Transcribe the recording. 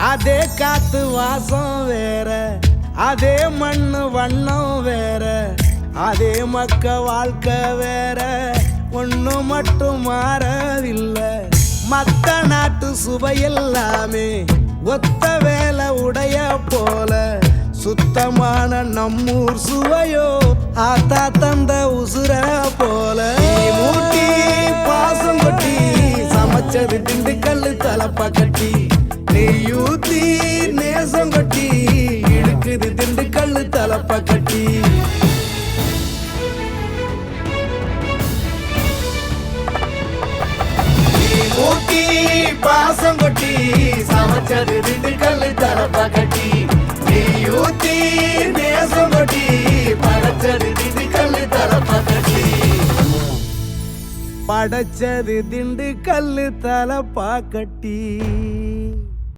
அதே காத்து வாசம் வேற, அதே மண்ணு வண்ணம் வேற, அதே மக்க வாழ்க்கை வேற, ஒண்ணு மட்டும் மாறவில்லை. மத்த நாட்டு சுவையெல்லாமே ஒத்த வேலை உடைய போல, சுத்தமான நம்மூர் சுவையோ ஆத்தா தந்த உசுர போல. மூட்டி பாசம் கொட்டி சமைச்சது திண்டுக்கல்லு தலப்பா கட்டி, நெய்யூத்தி நேசம் கொட்டி இழுக்குது திண்டுக்கல்லு தலப்பா கட்டி. மூட்டி பாசம் கொட்டி சமைச்சது திண்டுக்கல்லு தலப்பா கட்டி, நெய்யூத்தி நேசம் கொட்டி படைச்சது திண்டுக்கல்லு தலப்பா கட்டி. படைச்சது திண்டுக்கல்லு தலப்பா கட்டி.